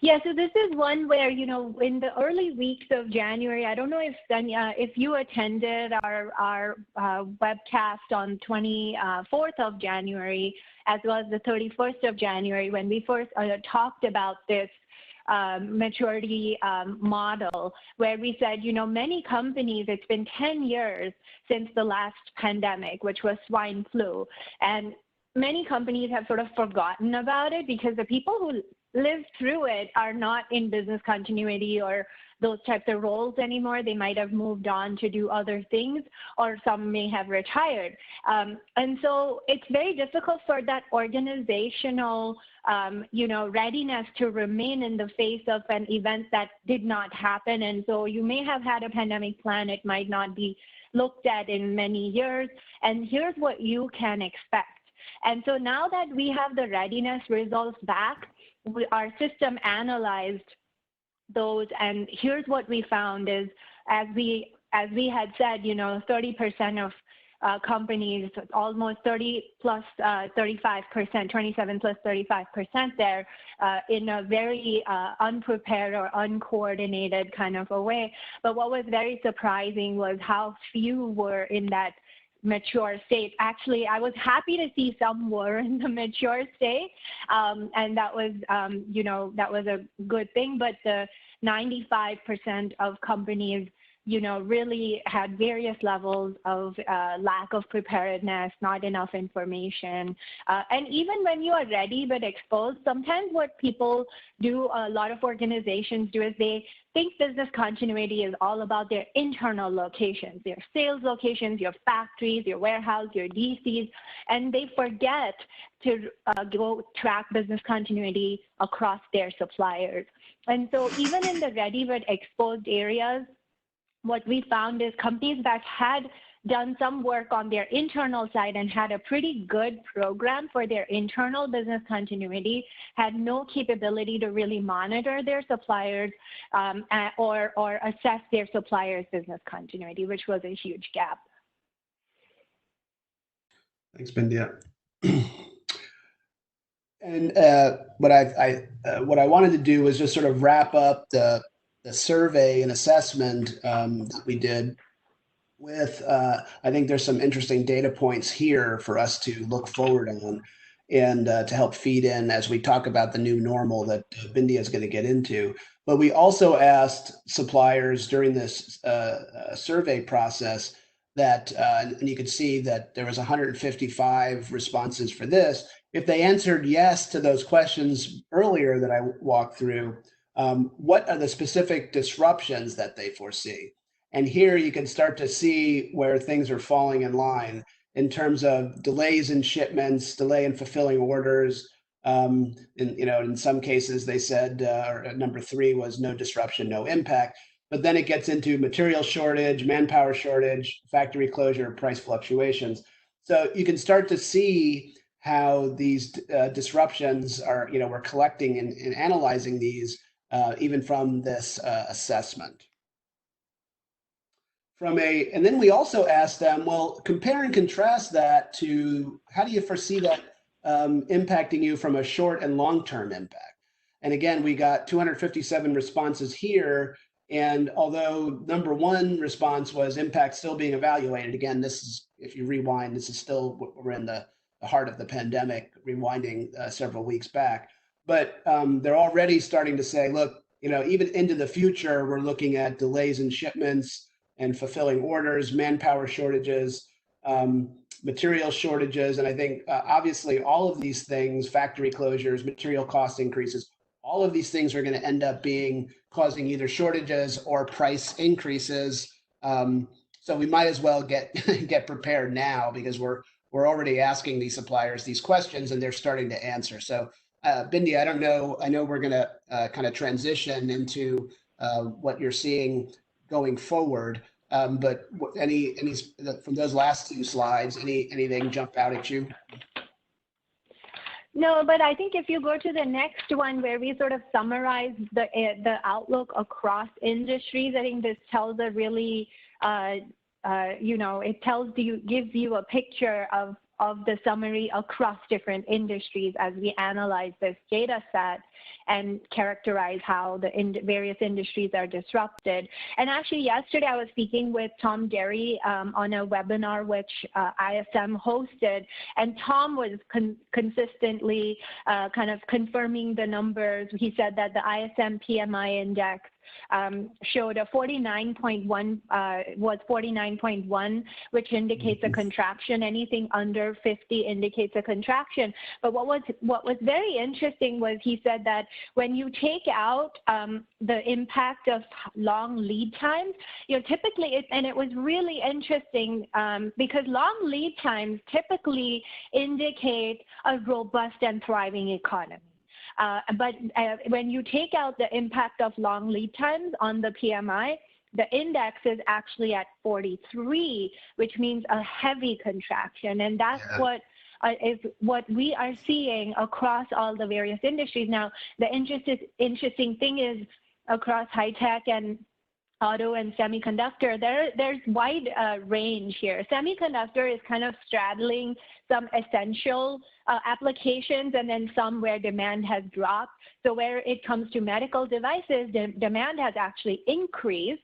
B: Yeah, so this is one where, in the early weeks of January, I don't know if Sanya, if you attended our webcast on 24th of January, as well as the 31st of January, when we first talked about this maturity model, where we said, many companies, it's been 10 years since the last pandemic, which was swine flu. And many companies have sort of forgotten about it because the people who lived through it are not in business continuity or those types of roles anymore. They might have moved on to do other things, or some may have retired. And so it's very difficult for that organizational, readiness to remain in the face of an event that did not happen. And so you may have had a pandemic plan. It might not be looked at in many years. And here's what you can expect. And so now that we have the readiness results back, our system analyzed those, and here's what we found is, as we had said, 30% of companies, almost 30 plus 35%, 27 plus 35% there, in a very unprepared or uncoordinated kind of a way. But what was very surprising was how few were in that mature state. Actually, I was happy to see some were in the mature state, and that was, that was a good thing. But the 95% of companies, really had various levels of lack of preparedness, not enough information. And even when you are ready but exposed, sometimes what people do, a lot of organizations do, is they think business continuity is all about their internal locations, their sales locations, your factories, your warehouse, your DCs, and they forget to go track business continuity across their suppliers. And so even in the ready but exposed areas, what we found is companies that had done some work on their internal side and had a pretty good program for their internal business continuity had no capability to really monitor their suppliers or assess their suppliers' business continuity, which was a huge gap.
A: Thanks, Bindia. And what I wanted to do was just sort of wrap up the survey and assessment that we did with, I think there's some interesting data points here for us to look forward on and to help feed in as we talk about the new normal that Bindia is going to get into. But we also asked suppliers during this survey process that, and you can see that there was 155 responses for this. If they answered yes to those questions earlier that I walked through, what are the specific disruptions that they foresee? And here you can start to see where things are falling in line in terms of delays in shipments, delay in fulfilling orders. In some cases they said, number 3 was no disruption, no impact. But then it gets into material shortage, manpower shortage, factory closure, price fluctuations. So you can start to see how these disruptions are, we're collecting and analyzing these even from this assessment. And then we also asked them, well, compare and contrast that to how do you foresee that impacting you from a short and long-term impact? And again, we got 257 responses here. And although number 1 response was impact still being evaluated, again, this is, if you rewind, this is still, we're in the heart of the pandemic, rewinding several weeks back. But they're already starting to say, look, even into the future, we're looking at delays in shipments and fulfilling orders, manpower shortages, material shortages. And I think obviously all of these things, factory closures, material cost increases, all of these things are going to end up causing either shortages or price increases. So we might as well get prepared now, because we're already asking these suppliers these questions and they're starting to answer. So Bindi, I don't know, I know we're going to kind of transition into what you're seeing going forward. But any from those last 2 slides, anything jump out at you?
B: No, but I think if you go to the next one where we sort of summarize the outlook across industries, I think this tells a really, it gives you a picture of of the summary across different industries as we analyze this data set and characterize how the various industries are disrupted. And actually, yesterday I was speaking with Tom Derry on a webinar which ISM hosted, and Tom was consistently kind of confirming the numbers. He said that the ISM PMI index showed a 49.1, was 49.1, which indicates a contraction. Anything under 50 indicates a contraction. But what was very interesting was he said that when you take out the impact of long lead times, you know, typically, and it was really interesting because long lead times typically indicate a robust and thriving economy. But when you take out the impact of long lead times on the PMI, the index is actually at 43, which means a heavy contraction. And that's what is what we are seeing across all the various industries. Now, the interesting thing is across high tech and auto and semiconductor, there's wide range here. Semiconductor is kind of straddling some essential applications and then some where demand has dropped. So where it comes to medical devices, demand has actually increased.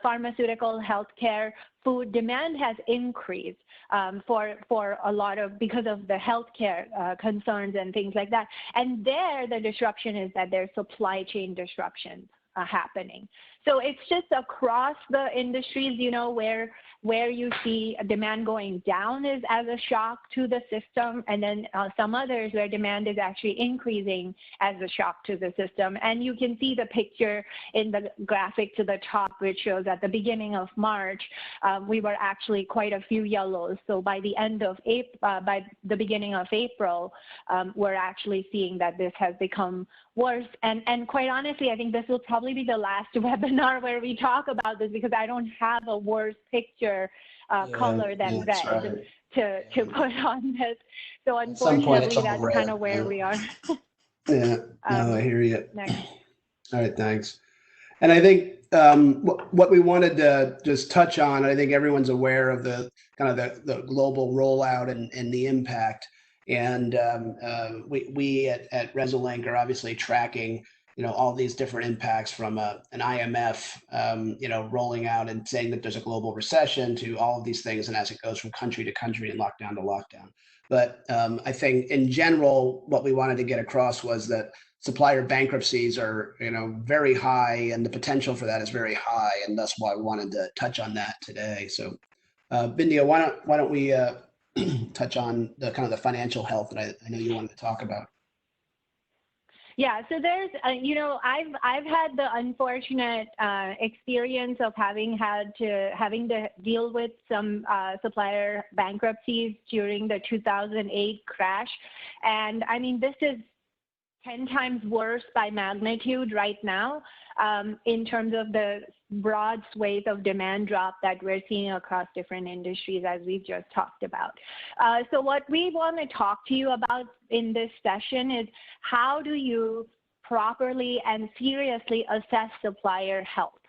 B: Pharmaceutical, healthcare, food demand has increased for a lot of, because of the healthcare concerns and things like that. And there, the disruption is that there's supply chain disruptions happening. So it's just across the industries, you know, where you see demand going down is as a shock to the system, and then some others where demand is actually increasing as a shock to the system. And you can see the picture in the graphic to the top, which shows at the beginning of March, we were actually quite a few yellows. So by the end of April, by the beginning of April, we're actually seeing that this has become worse. And quite honestly, I think this will probably be the last webinar where we talk about this, because I don't have a worse picture color than red to put on this. So unfortunately, that's kind of where we are.
A: Yeah, no, I hear you.
B: Next.
A: All right, thanks. And I think what we wanted to just touch on, I think everyone's aware of the kind of the global rollout and the impact. And we at Resolink are obviously tracking, you know, all these different impacts from an IMF, you know, rolling out and saying that there's a global recession to all of these things, and as it goes from country to country and lockdown to lockdown. But I think in general, what we wanted to get across was that supplier bankruptcies are, you know, very high, and the potential for that is very high, and that's why we wanted to touch on that today. So, Bindia, why don't we touch on the kind of the financial health that I know you wanted to talk about.
B: Yeah, so there's, you know, I've had the unfortunate experience of having to deal with some supplier bankruptcies during the 2008 crash, and I mean, this is 10 times worse by magnitude right now in terms of the broad swathe of demand drop that we're seeing across different industries, as we've just talked about. So what we want to talk to you about in this session is how do you properly and seriously assess supplier health,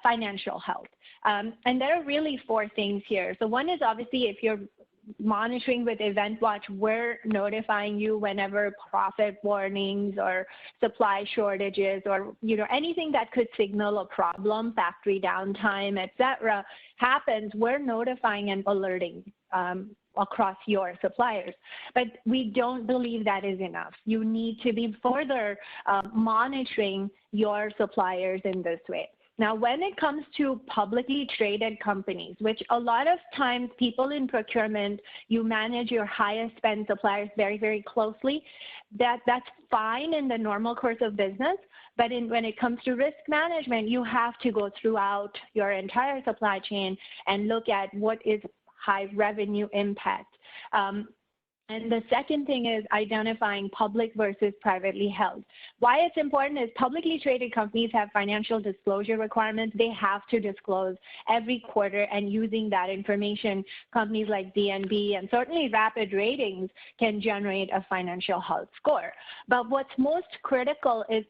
B: financial health. And there are really 4 things here. So one is obviously if you're monitoring with Event Watch, we're notifying you whenever profit warnings or supply shortages or, you know, anything that could signal a problem, factory downtime, etc., happens. We're notifying and alerting across your suppliers. But we don't believe that is enough. You need to be further monitoring your suppliers in this way. Now, when it comes to publicly traded companies, which a lot of times people in procurement, you manage your highest spend suppliers very, very closely. That's fine in the normal course of business, but when it comes to risk management, you have to go throughout your entire supply chain and look at what is high revenue impact. And the second thing is identifying public versus privately held. Why it's important is publicly traded companies have financial disclosure requirements. They have to disclose every quarter, and using that information, companies like DNB and certainly Rapid Ratings can generate a financial health score. But what's most critical is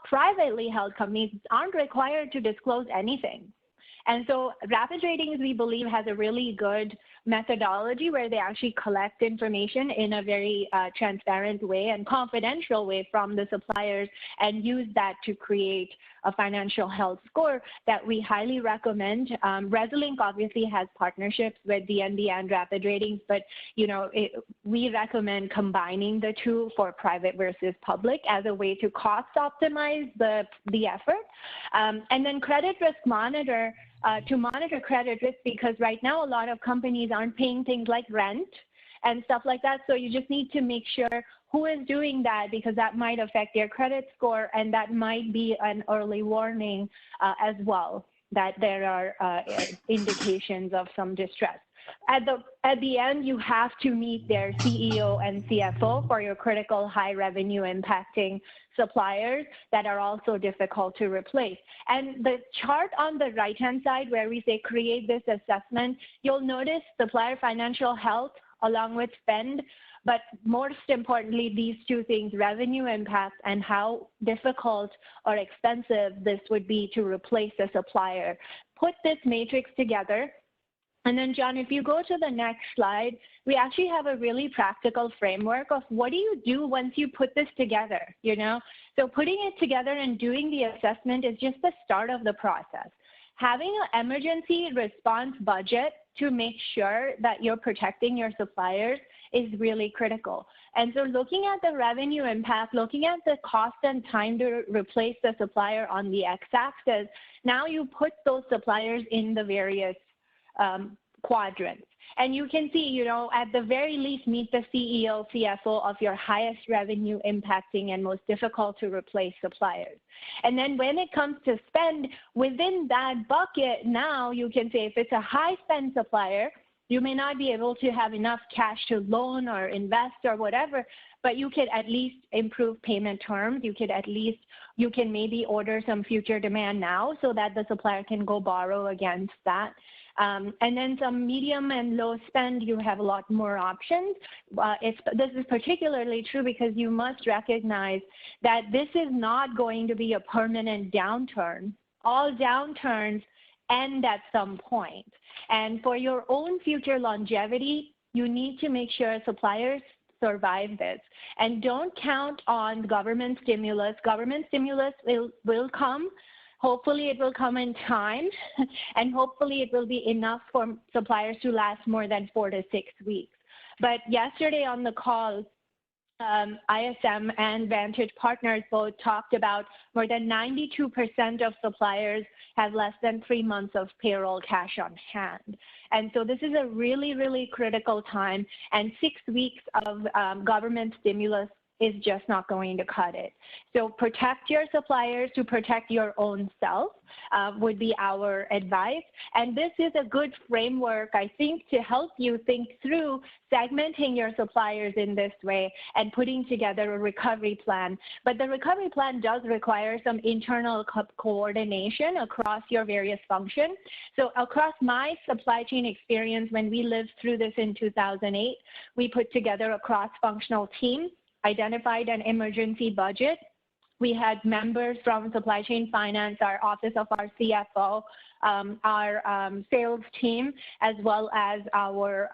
B: privately held companies aren't required to disclose anything. And so Rapid Ratings, we believe, has a really good methodology where they actually collect information in a very transparent way and confidential way from the suppliers and use that to create a financial health score that we highly recommend. Resolink obviously has partnerships with DNB and Rapid Ratings, but we recommend combining the two for private versus public as a way to cost optimize the effort. And then Credit Risk Monitor to monitor credit risk, because right now a lot of companies aren't paying things like rent and stuff like that. So you just need to make sure who is doing that, because that might affect their credit score, and that might be an early warning as well that there are indications of some distress. At the end, you have to meet their CEO and CFO for your critical high revenue impacting suppliers that are also difficult to replace. And the chart on the right-hand side where we say create this assessment, you'll notice supplier financial health along with spend, but most importantly, these two things, revenue impact and how difficult or expensive this would be to replace a supplier. Put this matrix together. And then, John, if you go to the next slide, we actually have a really practical framework of what do you do once you put this together, So putting it together and doing the assessment is just the start of the process. Having an emergency response budget to make sure that you're protecting your suppliers is really critical. And so looking at the revenue impact, looking at the cost and time to replace the supplier on the x-axis, now you put those suppliers in the various quadrants. And you can see, at the very least, meet the CEO, CFO of your highest revenue impacting and most difficult to replace suppliers. And then when it comes to spend, within that bucket, now you can say if it's a high spend supplier, you may not be able to have enough cash to loan or invest or whatever, but you could at least improve payment terms. You can maybe order some future demand now so that the supplier can go borrow against that. And then some medium and low spend, you have a lot more options. This is particularly true because you must recognize that this is not going to be a permanent downturn. All downturns end at some point. And for your own future longevity, you need to make sure suppliers survive this. And don't count on government stimulus. Government stimulus will come. Hopefully it will come in time, and hopefully it will be enough for suppliers to last more than 4 to 6 weeks. But yesterday on the call, ISM and Vantage Partners both talked about more than 92% of suppliers have less than 3 months of payroll cash on hand. And so this is a really, really critical time, and 6 weeks of government stimulus is just not going to cut it. So protect your suppliers to protect your own self would be our advice. And this is a good framework, I think, to help you think through segmenting your suppliers in this way and putting together a recovery plan. But the recovery plan does require some internal coordination across your various functions. So across my supply chain experience, when we lived through this in 2008, we put together a cross-functional team, identified an emergency budget. We had members from supply chain finance, our office of our CFO, our sales team, as well as our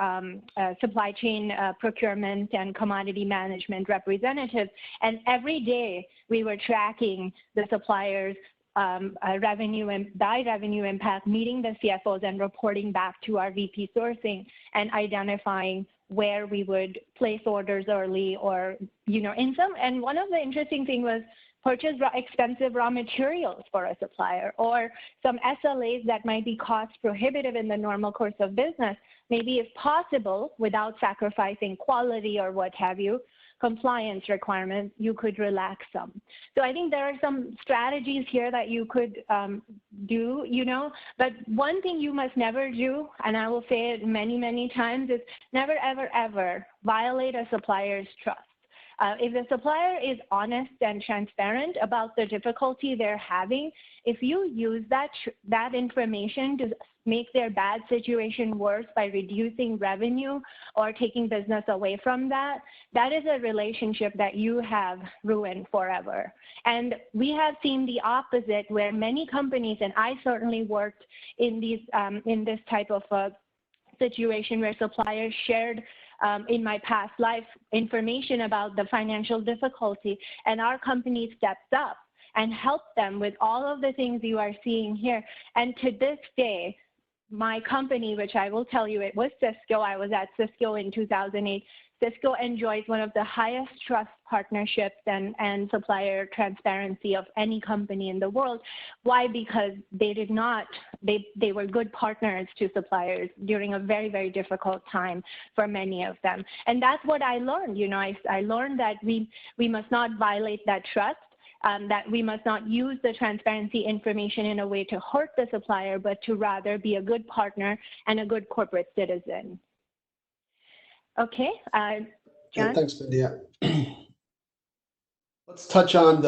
B: supply chain procurement and commodity management representatives. And every day we were tracking the suppliers' revenue and by revenue impact, meeting the CFOs and reporting back to our VP sourcing and identifying where we would place orders early or, and one of the interesting things was purchase expensive raw materials for a supplier, or some SLAs that might be cost prohibitive in the normal course of business, maybe if possible, without sacrificing quality or what have you, compliance requirements, you could relax some. So I think there are some strategies here that you could do, but one thing you must never do, and I will say it many, many times, is never, ever, ever violate a supplier's trust. If the supplier is honest and transparent about the difficulty they're having, if you use that information to make their bad situation worse by reducing revenue or taking business away from that, that is a relationship that you have ruined forever. And we have seen the opposite, where many companies, and I certainly worked in this type of situation where suppliers shared in my past life information about the financial difficulty, and our company stepped up and helped them with all of the things you are seeing here. And to this day, my company, which I will tell you, it was Cisco. I was at Cisco in 2008. Cisco enjoys one of the highest trust partnerships and supplier transparency of any company in the world. Why? Because they were good partners to suppliers during a very, very difficult time for many of them. And that's what I learned. You know, I learned that we must not violate that trust. That we must not use the transparency information in a way to hurt the supplier, but to rather be a good partner and a good corporate citizen. Okay, John?
A: Yeah, thanks, Vidya. Let's touch on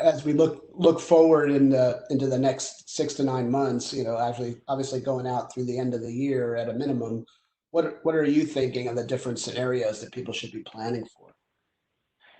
A: as we look forward into the next 6 to 9 months, you know, actually obviously going out through the end of the year at a minimum. What are you thinking of the different scenarios that people should be planning for?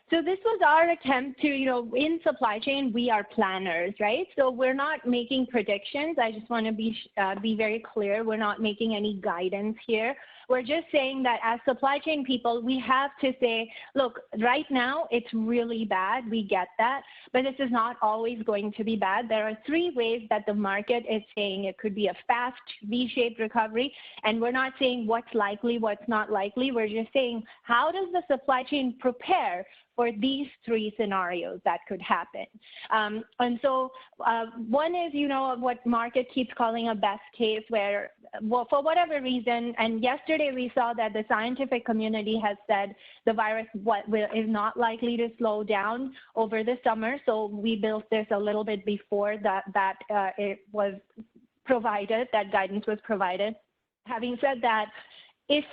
B: So this was our attempt to, you know, in supply chain, we are planners, right? So we're not making predictions. I just want to be very clear. We're not making any guidance here. We're just saying that as supply chain people, we have to say, look, right now it's really bad. We get that, but this is not always going to be bad. There are 3 ways that the market is saying it could be a fast V-shaped recovery. And we're not saying what's likely, what's not likely. We're just saying, how does the supply chain prepare for these 3 scenarios that could happen? And so one is, you know, what market keeps calling a best case where, well, for whatever reason, and yesterday we saw that the scientific community has said the virus is not likely to slow down over the summer. So we built this a little bit before that it was provided, that guidance was provided. Having said that, if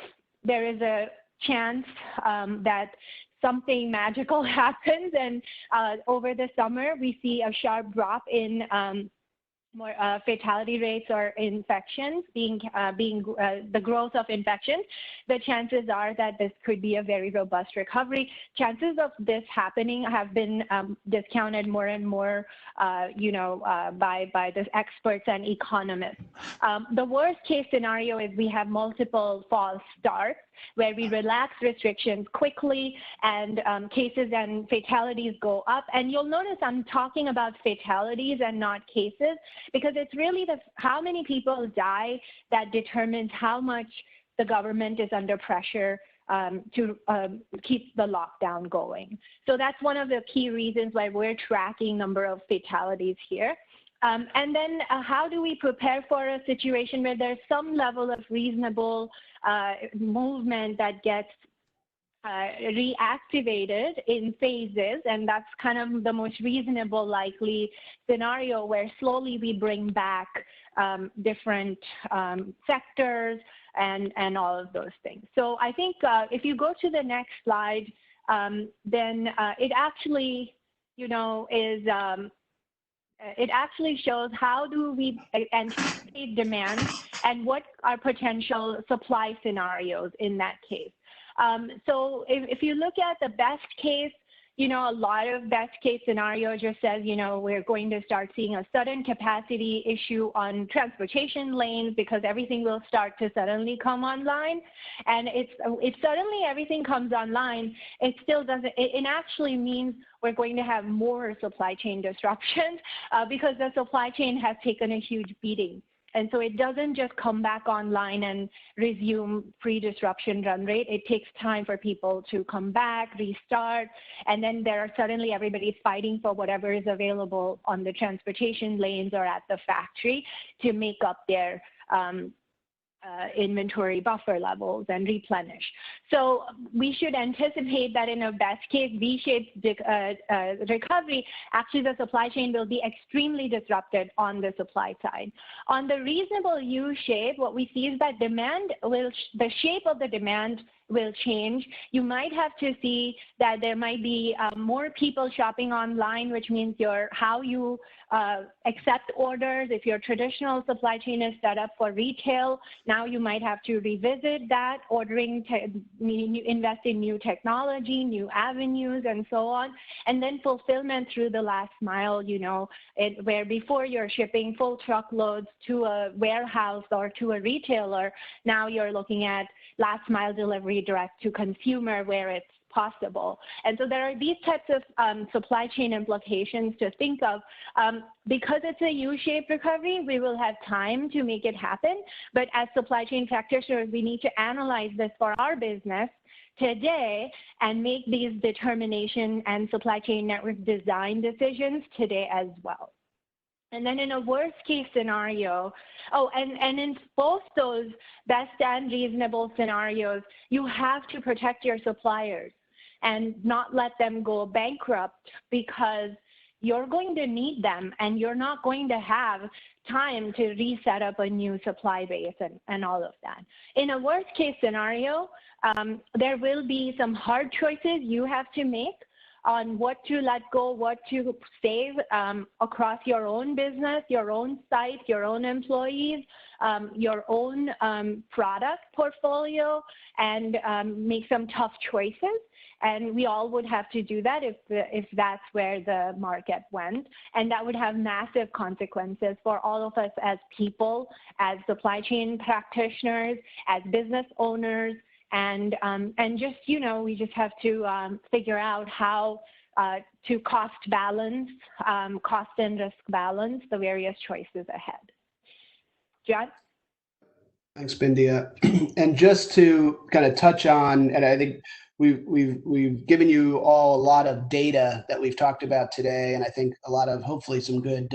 B: there is a chance that something magical happens and over the summer we see a sharp drop in more fatality rates or infections being the growth of infections, the chances are that this could be a very robust recovery. Chances of this happening have been discounted more and more, you know, by the experts and economists. The worst case scenario is we have multiple false starts where we relax restrictions quickly and cases and fatalities go up. And you'll notice I'm talking about fatalities and not cases, because it's really how many people die that determines how much the government is under pressure to keep the lockdown going. So that's one of the key reasons why we're tracking number of fatalities here. And then how do we prepare for a situation where there's some level of reasonable movement that gets reactivated in phases, and that's kind of the most reasonable likely scenario where slowly we bring back different sectors and all of those things. So I think if you go to the next slide, then it actually, you know, is it actually shows how do we anticipate demand and what are potential supply scenarios in that case. So if you look at the best case, you know, a lot of best case scenarios just says, you know, we're going to start seeing a sudden capacity issue on transportation lanes because everything will start to suddenly come online. And if suddenly everything comes online, it still doesn't, it actually means we're going to have more supply chain disruptions because the supply chain has taken a huge beating. And so it doesn't just come back online and resume pre-disruption run rate. It takes time for people to come back, restart, and then suddenly everybody's fighting for whatever is available on the transportation lanes or at the factory to make up their inventory buffer levels and replenish. So we should anticipate that in a best case V-shaped recovery, actually the supply chain will be extremely disrupted on the supply side. On the reasonable U-shape, what we see is that the shape of the demand will change. You might have to see that there might be more people shopping online, which means how you accept orders. If your traditional supply chain is set up for retail, now you might have to revisit that, invest in new technology, new avenues, and so on. And then fulfillment through the last mile, where before you're shipping full truckloads to a warehouse or to a retailer, now you're looking at last mile delivery direct to consumer where it's possible. And so there are these types of supply chain implications to think of. Because it's a U-shaped recovery, we will have time to make it happen. But as supply chain practitioners, we need to analyze this for our business today and make these determination and supply chain network design decisions today as well. And then in a worst case scenario, and in both those best and reasonable scenarios, you have to protect your suppliers and not let them go bankrupt, because you're going to need them and you're not going to have time to reset up a new supply base and all of that. In a worst case scenario, there will be some hard choices you have to make on what to let go, what to save across your own business, your own site, your own employees, your own product portfolio, and make some tough choices. And we all would have to do that if that's where the market went. And that would have massive consequences for all of us as people, as supply chain practitioners, as business owners, and just, we just have to figure out how to cost balance, cost and risk balance the various choices ahead. John?
A: Thanks, Bindia. And just to kind of touch on, and I think we've given you all a lot of data that we've talked about today, and I think a lot of hopefully some good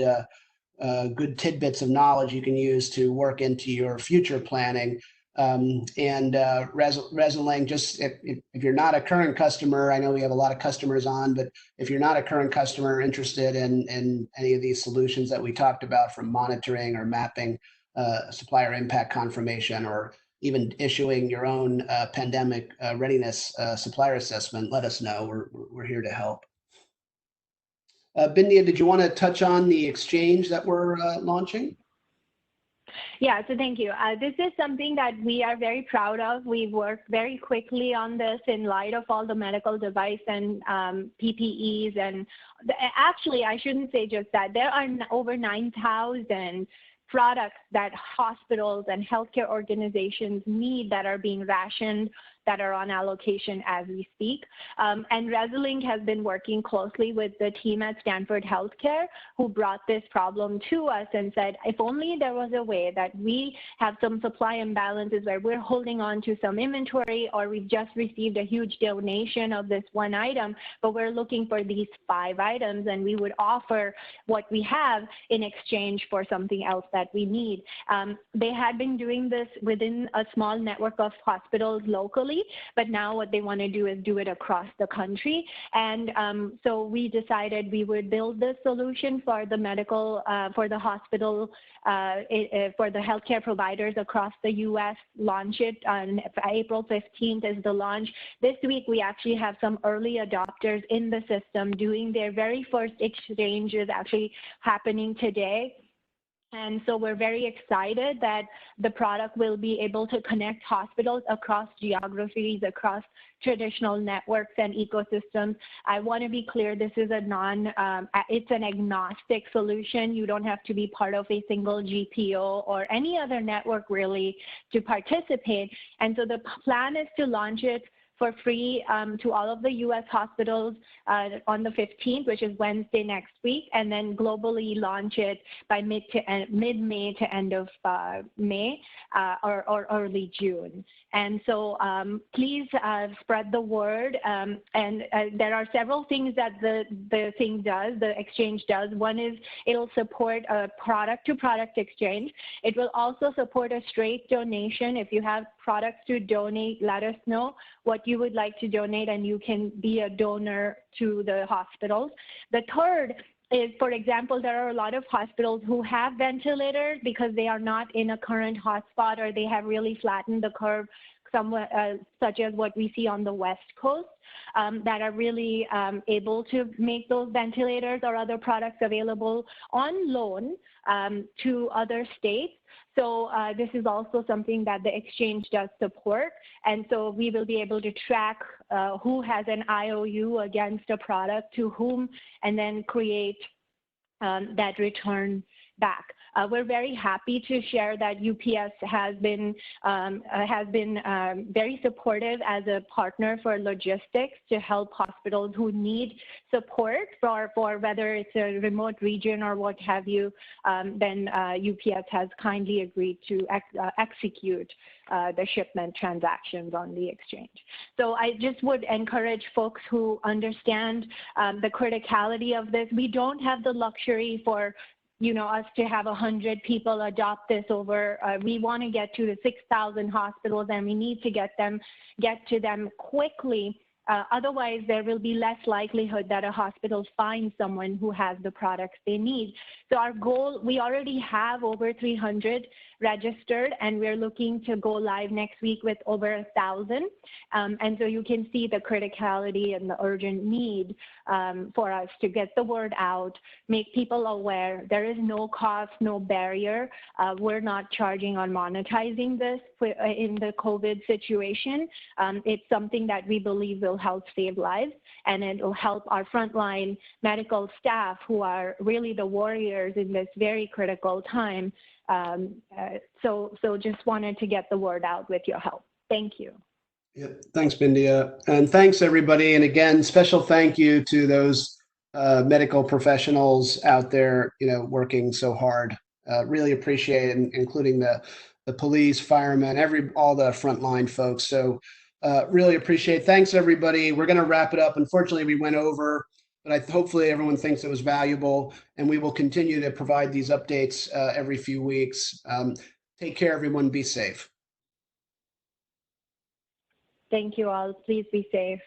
A: tidbits of knowledge you can use to work into your future planning. Resolink, just if you're not a current customer, I know we have a lot of customers on, but if you're not a current customer interested in any of these solutions that we talked about, from monitoring or mapping, supplier impact confirmation, or even issuing your own pandemic readiness supplier assessment, let us know. We're here to help. Bindia, did you want to touch on the exchange that we're launching?
B: Yeah, so thank you. This is something that we are very proud of. We've worked very quickly on this in light of all the medical device and PPEs. And actually, I shouldn't say just that. There are over 9,000 products that hospitals and healthcare organizations need that are being rationed, that are on allocation as we speak. And Resolink has been working closely with the team at Stanford Healthcare, who brought this problem to us and said, if only there was a way that we have some supply imbalances where we're holding on to some inventory, or we've just received a huge donation of this one item, but we're looking for these 5 items, and we would offer what we have in exchange for something else that we need. They had been doing this within a small network of hospitals locally, but now what they want to do is do it across the country. And so we decided we would build this solution for the medical, for the hospital, for the healthcare providers across the U.S., launch it on April 15th is the launch. This week, we actually have some early adopters in the system doing their very first exchanges, actually happening today. And so we're very excited that the product will be able to connect hospitals across geographies, across traditional networks and ecosystems. I want to be clear, this is it's an agnostic solution. You don't have to be part of a single GPO or any other network really to participate. And so the plan is to launch it for free to all of the U.S. hospitals on the 15th, which is Wednesday next week, and then globally launch it by mid-May to end of May or early June. And so please spread the word. And there are several things that the exchange does. One is it'll support a product-to-product exchange. It will also support a straight donation. If you have products to donate, let us know what you would like to donate, and you can be a donor to the hospitals. The third is, for example, there are a lot of hospitals who have ventilators because they are not in a current hotspot, or they have really flattened the curve somewhat such as what we see on the West Coast, that are really able to make those ventilators or other products available on loan to other states. So this is also something that the exchange does support. And so we will be able to track who has an IOU against a product to whom, and then create that return back. We're very happy to share that UPS has been very supportive as a partner for logistics to help hospitals who need support for whether it's a remote region or what have you. Then UPS has kindly agreed to execute the shipment transactions on the exchange. So I just would encourage folks who understand the criticality of this. We don't have the luxury for us to have 100 people adopt this over. We want to get to the 6,000 hospitals, and we need to get to them quickly. Otherwise, there will be less likelihood that a hospital finds someone who has the products they need. So our goal, we already have over 300 registered, and we're looking to go live next week with over 1,000. And so you can see the criticality and the urgent need for us to get the word out, make people aware. There is no cost, no barrier. We're not charging on monetizing this in the COVID situation. It's something that we believe will help save lives, and it will help our frontline medical staff who are really the warriors in this very critical time. So just wanted to get the word out with your help. Thank you.
A: Yep. Thanks, Bindia. And thanks, everybody. And again, special thank you to those medical professionals out there, working so hard. Really appreciate it, including the police, firemen, all the frontline folks. So really appreciate it. Thanks, everybody. We're going to wrap it up. Unfortunately, we went over, but hopefully everyone thinks it was valuable, and we will continue to provide these updates every few weeks. Take care, everyone. Be safe.
B: Thank you all. Please be safe.